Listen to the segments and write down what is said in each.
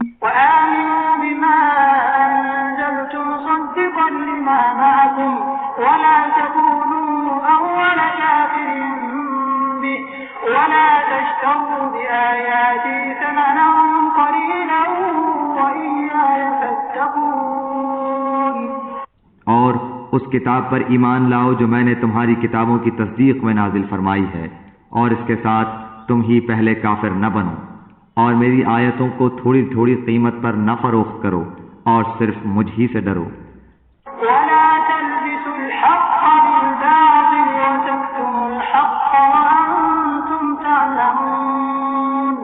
وآمنوا بما أنزلت مصدقا لما معكم ولا تكونوا أول كافر به ولا تشتروا بآياتي ثمنا قليلا وإياي فاتقون۔ اور اس کتاب پر ایمان لاؤ جو میں نے تمہاری کتابوں کی تصدیق میں نازل فرمائی ہے، اور اس کے ساتھ تم ہی پہلے کافر نہ بنو، اور میری آیتوں کو تھوڑی تھوڑی قیمت پر نہ فروخت کرو، اور صرف مجھ ہی سے ڈرو۔ ولا تلبسوا الحق بالباطل وتكتموا الحق وأنتم تعلمون۔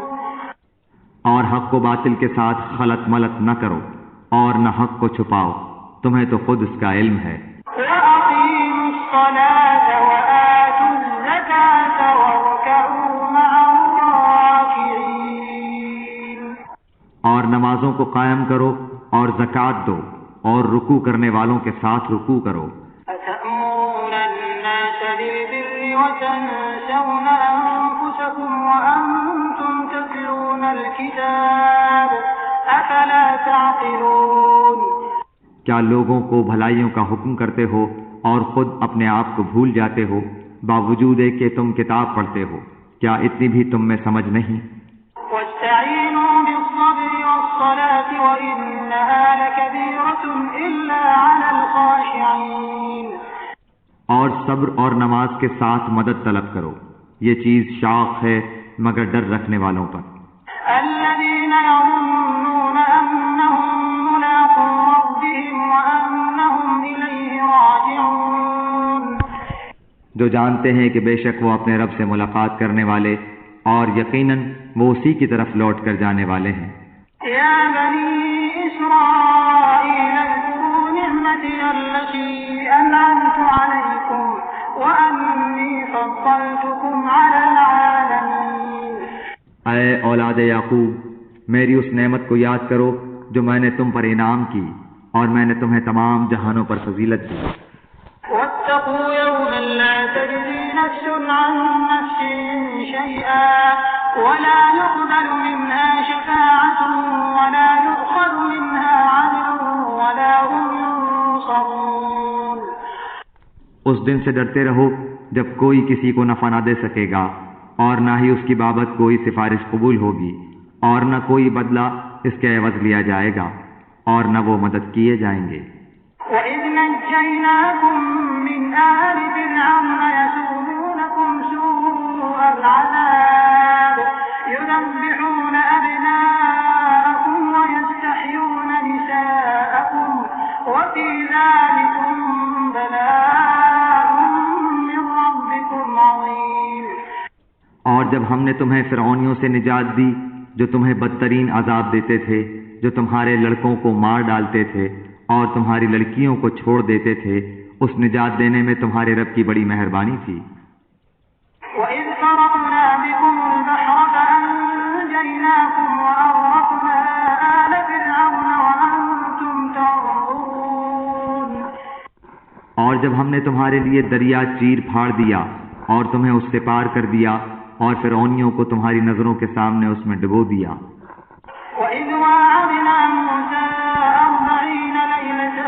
اور حق و باطل کے ساتھ خلط ملط نہ کرو، اور نہ حق کو چھپاؤ، تمہیں تو خود اس کا علم ہے۔ وأقيموا الصلاة وآتوا الزكاة واركعوا مع الراكعين۔ اور نمازوں کو قائم کرو اور زکوٰۃ دو اور رکوع کرنے والوں کے ساتھ رکوع کرو۔ أتأمرون الناس بالبر وتنسون أنفسكم وأنتم تتلون الكتاب أفلا تعقلون۔ کیا لوگوں کو بھلائیوں کا حکم کرتے ہو اور خود اپنے آپ کو بھول جاتے ہو، باوجود ہے کہ تم کتاب پڑھتے ہو؟ کیا اتنی بھی تم میں سمجھ نہیں؟ واستعینوا بالصبر والصلاة وإنها لكبيرة إلا على الخاشعين۔ اور صبر اور نماز کے ساتھ مدد طلب کرو، یہ چیز شاق ہے مگر ڈر رکھنے والوں پر۔ الذين يظنون أنهم ملاقو ربهم وأنهم إليه راجعون۔ جو جانتے ہیں کہ بے شک وہ اپنے رب سے ملاقات کرنے والے اور یقیناً وہ اسی کی طرف لوٹ کر جانے والے ہیں۔ يا بني إسرائيل اذكروا نعمتي التي أنعمت عليكم وأني فضلتكم على العالمين۔ اے اولاد یعقوب، میری اس نعمت کو یاد کرو جو میں نے تم پر انعام کی، اور میں نے تمہیں تمام جہانوں پر فضیلت دی۔ واتقوا يوما لا تجزي نفس عن نفس شيئا ولا يقبل منها شفاعة ولا يؤخذ منها عدل ولا هم ينصرون۔ اس دن سے ڈرتے رہو جب کوئی کسی کو نفع نہ دے سکے گا، اور نہ ہی اس کی بابت کوئی سفارش قبول ہوگی، اور نہ کوئی بدلہ اس کے عوض لیا جائے گا، اور نہ وہ مدد کیے جائیں گے۔ وَإِذْ نَجَّيْنَاكُمْ مِنْ آلِ فِرْعَوْنَ يَسُومُونَكُمْ سُوءَ الْعَذَابِ يُذَبِّحُونَ أَبْنَاءَكُمْ وَيَسْتَحْيُونَ نِسَاءَكُمْ وَفِي ذَلِكُمْ بَلَاءٌ مِّن رَّبِّكُمْ عَظِيمٌ۔ اور جب ہم نے تمہیں فرعونیوں سے نجات دی جو تمہیں بدترین عذاب دیتے تھے، جو تمہارے لڑکوں کو مار ڈالتے تھے اور تمہاری لڑکیوں کو چھوڑ دیتے تھے، اس نجات دینے میں تمہارے رب کی بڑی مہربانی تھی۔ وَإِذْ فَرَقْنَا بِكُمُ الْبَحْرَ فَأَنجَيْنَاكُمْ وَأَغْرَقْنَا آلَ فِرْعَوْنَ وَأَنْتُمْ تَنظُرُونَ۔ اور جب ہم نے تمہارے لیے دریا چیر پھاڑ دیا اور تمہیں اس سے پار کر دیا، اور فرعونیوں کو تمہاری نظروں کے سامنے اس میں ڈبو دیا۔ وَإِذْ وَاعَدْنَا مُوسَىٰ 40 لَيْلَةً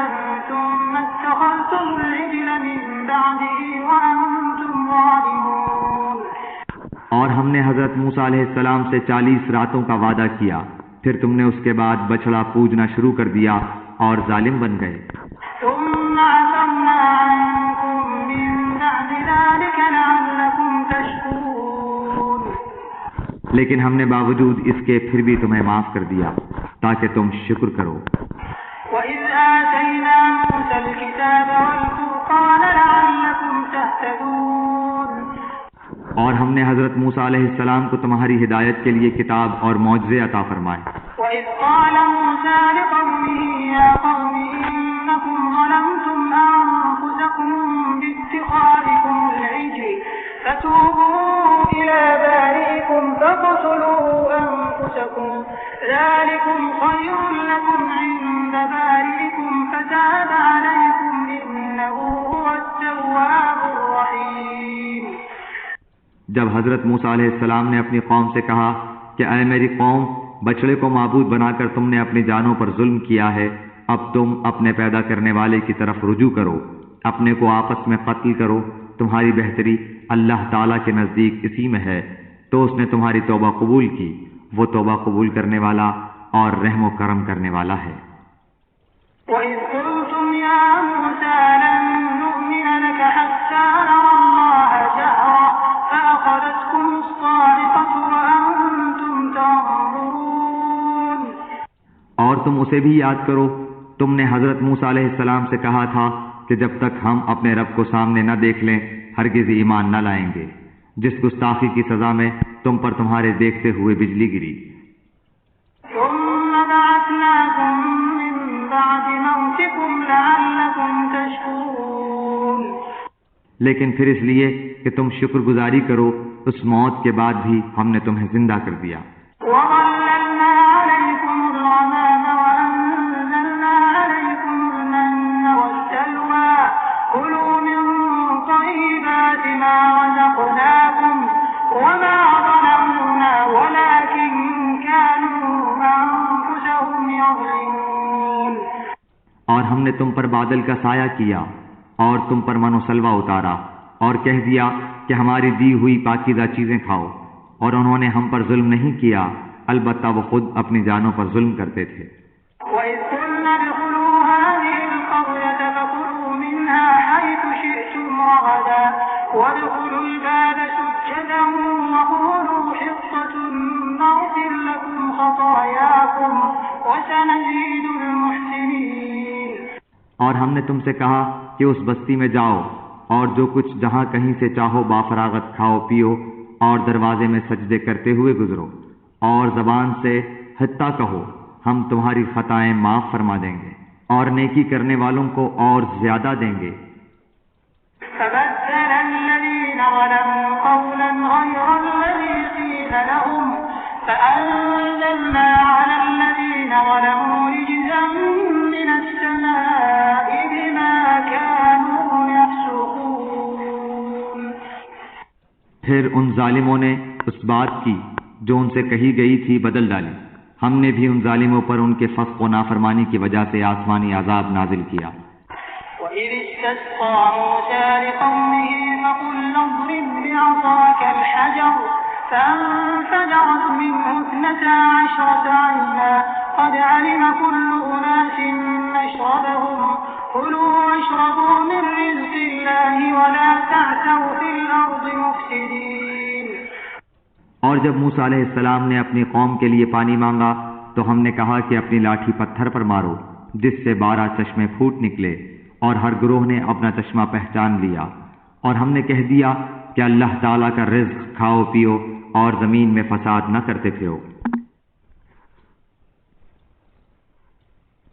ثُمَّ اتَّخَذْتُمُ الْعِجْلَ مِن بَعْدِهِ وَأَنْتُمْ ظَالِمُونَ۔ اور ہم نے حضرت موسیٰ علیہ السلام سے 40 راتوں کا وعدہ کیا، پھر تم نے اس کے بعد بچڑا پوجنا شروع کر دیا اور ظالم بن گئے۔ ثُمَّ عَفَوْنَا عَنكُم مِّن بَعْدِ ذَلِكَ لَعَلَّكُمْ تَشْكُرُونَ۔ لیکن ہم نے باوجود اس کے پھر بھی تمہیں معاف کر دیا تاکہ تم شکر کرو۔ وَإِذْ آتَيْنَا مُوسَى الْكِتَابَ وَالْفُرْقَانَ لَعَلَّكُمْ تَهْتَدُونَ۔ اور ہم نے حضرت موسیٰ علیہ السلام کو تمہاری ہدایت کے لیے کتاب اور معجزے عطا فرمائے۔ وَإِذْ قَالَ مُوسَى لِقَوْمِهِ يَا قَوْمِ إِنَّكُمْ ظَلَمْتُمْ أَنفُسَكُمْ بِاتِّخَاذِكُمُ الْعِجْلَ فَتُوبُوا إِلَىٰ بَارِئِكُمْ فَاقْتُلُوا أَنفُسَكُمْ ذَٰلِكُمْ خَيْرٌ لَّكُمْ عِندَ بَارِئِكُمْ فَتَابَ عَلَيْكُمْ إِنَّهُ هُوَ التَّوَّابُ الرَّحِيمُ۔ جب حضرت موسیٰ علیہ السلام نے اپنی قوم سے کہا کہ اے میری قوم، بچڑے کو معبود بنا کر تم نے اپنی جانوں پر ظلم کیا ہے، اب تم اپنے پیدا کرنے والے کی طرف رجوع کرو، اپنے کو آپس میں قتل کرو، تمہاری بہتری اللہ تعالیٰ کے نزدیک اسی میں ہے۔ تو اس نے تمہاری توبہ قبول کی، وہ توبہ قبول کرنے والا اور رحم و کرم کرنے والا ہے۔ وَإِذْ قُلْتُمْ يَا مُوسَىٰ لَن نُّؤْمِنَ لَكَ حَتَّىٰ نَرَى اللَّهَ جَهْرَةً فَأَخَذَتْكُمُ الصَّاعِقَةُ وَأَنتُمْ تَنظُرُونَ۔ اور تم اسے بھی یاد کرو، تم نے حضرت موسیٰ علیہ السلام سے کہا تھا کہ جب تک ہم اپنے رب کو سامنے نہ دیکھ لیں ہرگز ایمان نہ لائیں گے، جس گستاخی کی سزا میں تم پر تمہارے دیکھتے ہوئے بجلی گری۔ ثُمَّ بَعَثْنَاكُم مِّن بَعْدِ مَوْتِكُمْ لَعَلَّكُمْ تَشْكُرُونَ۔ لیکن پھر اس لیے کہ تم شکر گزاری کرو، اس موت کے بعد بھی ہم نے تمہیں زندہ کر دیا۔ وَظَلَّلْنَا عَلَيْكُمُ الْغَمَامَ وَأَنزَلْنَا عَلَيْكُمُ الْمَنَّ وَالسَّلْوَىٰ كُلُوا مِن طَيِّبَاتِ مَا رَزَقْنَاكُمْ وَمَا ظَلَمُونَا وَلَٰكِن كَانُوا أَنفُسَهُمْ يَظْلِمُونَ۔ اور ہم نے تم پر بادل کا سایہ کیا اور تم پر من و سلوہ اتارا اور کہہ دیا کہ ہماری دی ہوئی پاکیزہ چیزیں کھاؤ، اور انہوں نے ہم پر ظلم نہیں کیا، البتہ وہ خود اپنی جانوں پر ظلم کرتے تھے۔ وَإِذْ قُلْنَا ادْخُلُوا هَٰذِهِ الْقَرْيَةَ فَكُلُوا مِنْهَا حَيْثُ شِئْتُمْ رَغَدًا وَادْخُلُوا الْبَابَ سُجَّدًا وَقُولُوا حِطَّةٌ نَّغْفِرْ لَكُمْ خَطَايَاكُمْ وَسَنَزِيدُ الْمُحْسِنِينَ۔ اور ہم نے تم سے کہا کہ اس بستی میں جاؤ اور جو کچھ جہاں کہیں سے چاہو بافراغت کھاؤ پیو، اور دروازے میں سجدے کرتے ہوئے گزرو، اور زبان سے حتیٰ کہو، ہم تمہاری خطائیں معاف فرما دیں گے اور نیکی کرنے والوں کو اور زیادہ دیں گے۔ فَبَدَّلَ الَّذِينَ ظَلَمُوا قَوْلًا غَيْرَ الَّذِي قِيلَ لَهُمْ فَأَنزَلْنَا عَلَى الَّذِينَ ظَلَمُوا رِجْزًا مِّنَ السَّمَاءِ بِمَا كَانُوا يَفْسُقُونَ۔ پھر ان ظالموں نے اس بات کی جو ان سے کہی گئی تھی بدل ڈالی، ہم نے بھی ان ظالموں پر ان کے فسق و نافرمانی کی وجہ سے آسمانی عذاب نازل کیا۔ وَإِذِ اسْتَسْقَىٰ مُوسَىٰ لِقَوْمِهِ فَقُلْنَا اضْرِب بِّعَصَاكَ الْحَجَرَ فَانفَجَرَتْ مِنْهُ 12 عَيْنًا قَدْ عَلِمَ كُلُّ أُنَاسٍ مَّشْرَبَهُمْ كُلُوا وَاشْرَبُوا مِن رِّزْقِ اللَّهِ وَلَا تَعْثَوْا فِي الْأَرْضِ مُفْسِدِينَ۔ اور جب موسیٰ علیہ السلام نے اپنی قوم کے لیے پانی مانگا تو ہم نے کہا کہ اپنی لاٹھی پتھر پر مارو، جس سے 12 چشمے پھوٹ نکلے، اور ہر گروہ نے اپنا چشمہ پہچان لیا، اور ہم نے کہہ دیا کہ اللہ تعالیٰ کا رزق کھاؤ پیو اور زمین میں فساد نہ کرتے پھرو۔